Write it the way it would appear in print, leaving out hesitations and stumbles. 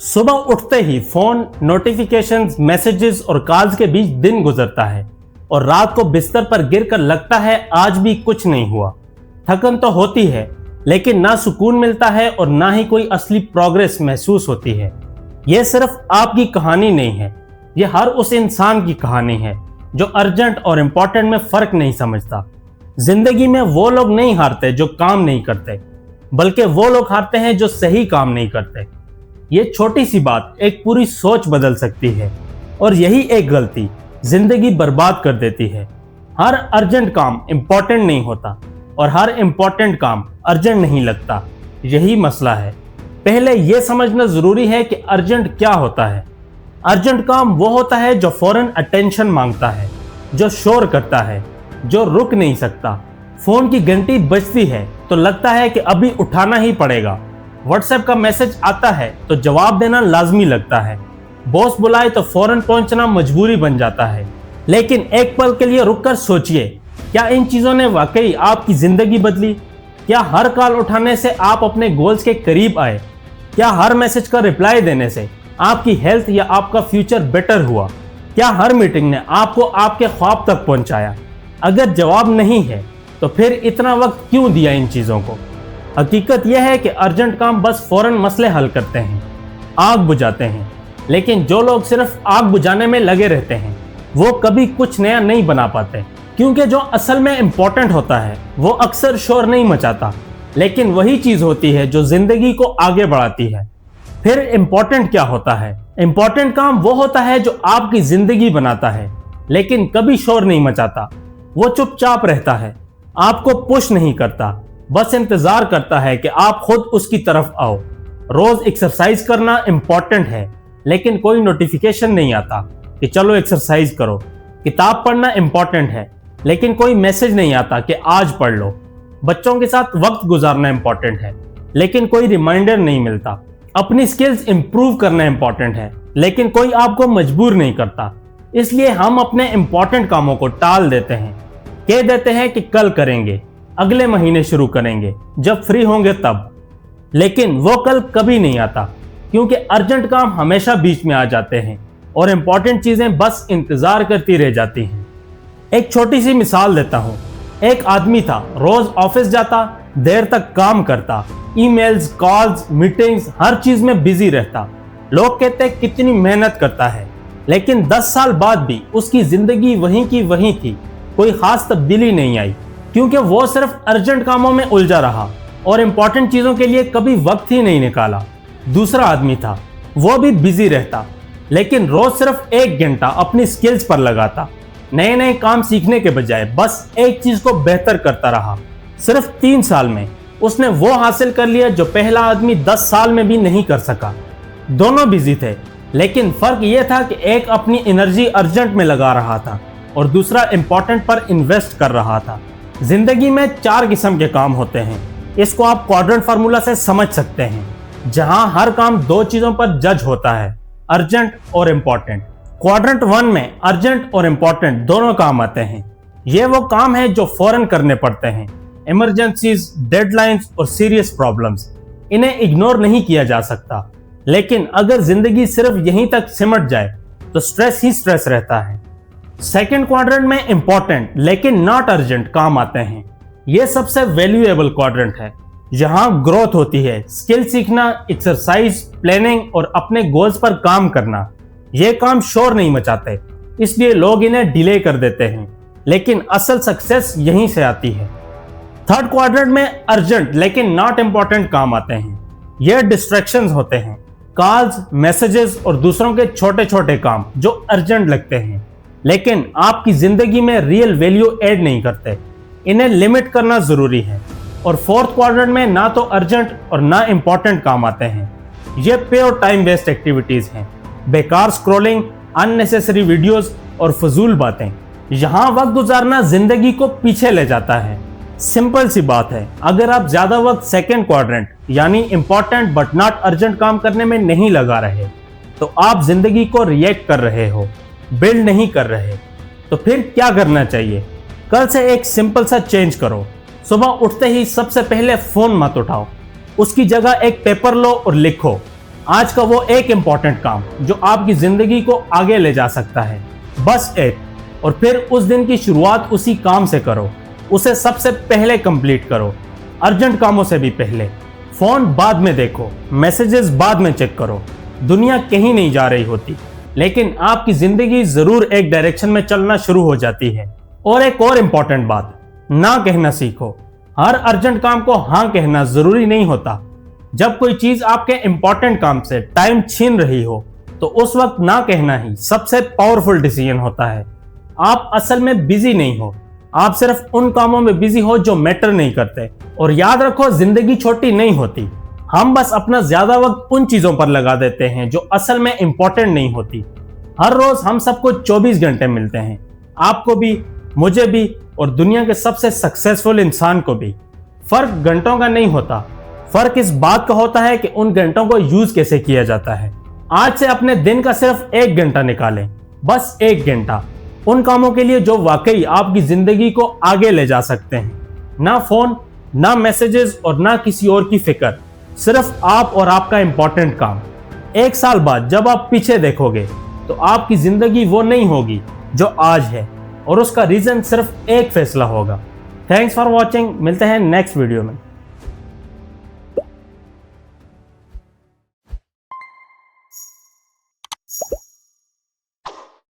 सुबह उठते ही phone, notifications, messages और कॉल्स के बीच दिन गुजरता है और रात को बिस्तर पर गिरकर लगता है आज भी कुछ नहीं हुआ। थकन तो होती है, लेकिन ना सुकून मिलता है और ना ही कोई असली प्रोग्रेस महसूस होती है। यह सिर्फ आपकी कहानी नहीं है, यह हर उस इंसान की कहानी है जो अर्जेंट और इम्पोर्टेंट में फर्क नहीं समझता। जिंदगी में वो लोग नहीं हारते जो काम नहीं करते, बल्कि वो लोग हारते हैं जो सही काम नहीं करते। ये छोटी सी बात एक पूरी सोच बदल सकती है और यही एक गलती जिंदगी बर्बाद कर देती है। हर अर्जेंट काम इम्पोर्टेंट नहीं होता और हर इम्पोर्टेंट काम अर्जेंट नहीं लगता। यही मसला है। पहले यह समझना जरूरी है कि अर्जेंट क्या होता है। अर्जेंट काम वो होता है जो फौरन अटेंशन मांगता है, जो शोर करता है, जो रुक नहीं सकता। फोन की घंटी बजती है तो लगता है कि अभी उठाना ही पड़ेगा। व्हाट्सएप का मैसेज आता है तो जवाब देना लाजमी लगता है। बॉस बुलाए तो फौरन पहुंचना मजबूरी बन जाता है। लेकिन एक पल के लिए रुककर सोचिए, क्या इन चीजों ने वाकई आपकी जिंदगी बदली? क्या हर कॉल उठाने से आप अपने गोल्स के करीब आए? क्या हर मैसेज का रिप्लाई देने से आपकी हेल्थ या आपका फ्यूचर बेटर हुआ? क्या हर मीटिंग ने आपको आपके ख्वाब तक पहुंचाया? अगर जवाब नहीं है तो फिर इतना वक्त क्यों दिया इन चीजों को? हकीकत यह है कि अर्जेंट काम बस फौरन मसले हल करते हैं, आग बुझाते हैं। लेकिन जो लोग सिर्फ आग बुझाने में लगे रहते हैं वो कभी कुछ नया नहीं बना पाते, क्योंकि जो असल में इम्पोर्टेंट होता है वो अक्सर शोर नहीं मचाता, लेकिन वही चीज होती है जो जिंदगी को आगे बढ़ाती है। फिर इम्पोर्टेंट क्या होता है? इम्पोर्टेंट काम वो होता है जो आपकी जिंदगी बनाता है, लेकिन कभी शोर नहीं मचाता। वो चुपचाप रहता है, आपको पुश नहीं करता, बस इंतजार करता है कि आप खुद उसकी तरफ आओ। रोज एक्सरसाइज करना इंपॉर्टेंट है, लेकिन कोई नोटिफिकेशन नहीं आता कि चलो एक्सरसाइज करो। किताब पढ़ना इंपॉर्टेंट है, लेकिन कोई मैसेज नहीं आता कि आज पढ़ लो। बच्चों के साथ वक्त गुजारना इंपॉर्टेंट है, लेकिन कोई रिमाइंडर नहीं मिलता। अपनी स्किल्स इंप्रूव करना इंपॉर्टेंट है, लेकिन कोई आपको मजबूर नहीं करता। इसलिए हम अपने इंपॉर्टेंट कामों को टाल देते हैं, कह देते हैं कि कल करेंगे, अगले महीने शुरू करेंगे, जब फ्री होंगे तब। लेकिन वो कल कभी नहीं आता, क्योंकि अर्जेंट काम हमेशा बीच में आ जाते हैं और इंपॉर्टेंट चीजें बस इंतजार करती रह जाती हैं। एक छोटी सी मिसाल देता हूं। एक आदमी था, रोज ऑफिस जाता, देर तक काम करता, ईमेल्स, कॉल्स, मीटिंग्स, हर चीज में बिजी रहता। लोग कहते कितनी मेहनत करता है, लेकिन 10 साल बाद भी उसकी जिंदगी वहीं की वहीं थी। कोई खास तब्दीली नहीं आई, क्योंकि वो सिर्फ अर्जेंट कामों में उलझा रहा और इंपॉर्टेंट चीजों के लिए कभी वक्त ही नहीं निकाला। दूसरा आदमी था, वो भी बिजी रहता, लेकिन रोज सिर्फ 1 घंटा अपनी स्किल्स पर लगाता। नए नए काम सीखने के बजाय बस एक चीज को बेहतर करता रहा। सिर्फ 3 साल में उसने वो हासिल कर लिया जो पहला आदमी 10 साल में भी नहीं कर सका। दोनों बिजी थे, लेकिन फर्क यह था कि एक अपनी एनर्जी अर्जेंट में लगा रहा था और दूसरा इंपॉर्टेंट पर इन्वेस्ट कर रहा था। जिंदगी में 4 किस्म के काम होते हैं। इसको आप क्वाड्रेंट फार्मूला से समझ सकते हैं, जहां हर काम 2 चीजों पर जज होता है, अर्जेंट और इम्पोर्टेंट। क्वाड्रेंट 1 में अर्जेंट और इम्पोर्टेंट दोनों काम आते हैं। ये वो काम है जो फौरन करने पड़ते हैं, इमरजेंसीज, डेडलाइंस और सीरियस प्रॉब्लम्स। इन्हें इग्नोर नहीं किया जा सकता, लेकिन अगर जिंदगी सिर्फ यहीं तक सिमट जाए तो स्ट्रेस ही स्ट्रेस रहता है। सेकेंड क्वाड्रेंट में इंपॉर्टेंट लेकिन नॉट अर्जेंट काम आते हैं। यह सबसे वैल्यूएबल क्वाड्रेंट है, जहां ग्रोथ होती है, स्किल सीखना, एक्सरसाइज, प्लानिंग और अपने गोल्स पर काम करना। ये काम शोर नहीं मचाते, इसलिए लोग इन्हें डिले कर देते हैं, लेकिन असल सक्सेस यहीं से आती है। थर्ड क्वाड्रेंट में अर्जेंट लेकिन नॉट इंपॉर्टेंट काम आते हैं। यह डिस्ट्रैक्शंस होते हैं, कॉल्स, मैसेजेस और दूसरों के छोटे छोटे काम जो अर्जेंट लगते हैं, लेकिन आपकी जिंदगी में रियल वैल्यू ऐड नहीं करते। इन्हें लिमिट करना जरूरी है। और फोर्थ क्वाड्रेंट में ना तो अर्जेंट और ना इंपॉर्टेंट काम आते हैं। ये प्योर टाइम वेस्ट एक्टिविटीज हैं, बेकार स्क्रॉलिंग, अननेसेसरी वीडियोस और फजूल बातें। यहाँ वक्त गुजारना जिंदगी को पीछे ले जाता है। सिंपल सी बात है, अगर आप ज्यादा वक्त सेकेंड क्वाड्रेंट यानी इंपॉर्टेंट बट नॉट अर्जेंट काम करने में नहीं लगा रहे, तो आप जिंदगी को रिएक्ट कर रहे हो, बिल्ड नहीं कर रहे। तो फिर क्या करना चाहिए? कल से एक सिंपल सा चेंज करो। सुबह उठते ही सबसे पहले फोन मत उठाओ, उसकी जगह एक पेपर लो और लिखो, आज का वो एक इंपॉर्टेंट काम जो आपकी जिंदगी को आगे ले जा सकता है, बस एक। और फिर उस दिन की शुरुआत उसी काम से करो, उसे सबसे पहले कंप्लीट करो, अर्जेंट कामों से भी पहले। फोन बाद में देखो, मैसेजेस बाद में चेक करो। दुनिया कहीं नहीं जा रही होती, लेकिन आपकी जिंदगी जरूर एक डायरेक्शन में चलना शुरू हो जाती है। और एक और इंपॉर्टेंट बात, ना कहना सीखो। हर अर्जेंट काम को हाँ कहना जरूरी नहीं होता। जब कोई चीज आपके इंपॉर्टेंट काम से टाइम छीन रही हो, तो उस वक्त ना कहना ही सबसे पावरफुल डिसीजन होता है। आप असल में बिजी नहीं हो, आप सिर्फ उन कामों में बिजी हो जो मैटर नहीं करते। और याद रखो, जिंदगी छोटी नहीं होती। हम बस अपना ज्यादा वक्त उन चीजों पर लगा देते हैं जो असल में इंपॉर्टेंट नहीं होती। हर रोज हम सबको 24 घंटे मिलते हैं, आपको भी, मुझे भी, और दुनिया के सबसे सक्सेसफुल इंसान को भी। फर्क घंटों का नहीं होता, फर्क इस बात का होता है कि उन घंटों को यूज कैसे किया जाता है। आज से अपने दिन का सिर्फ 1 घंटा निकालें, बस 1 घंटा, उन कामों के लिए जो वाकई आपकी जिंदगी को आगे ले जा सकते हैं। ना फोन, ना मैसेजेस और ना किसी और की फिक्र, सिर्फ आप और आपका इंपॉर्टेंट काम। 1 साल बाद जब आप पीछे देखोगे तो आपकी जिंदगी वो नहीं होगी जो आज है, और उसका रीजन सिर्फ एक फैसला होगा। थैंक्स फॉर वॉचिंग, मिलते हैं नेक्स्ट वीडियो में।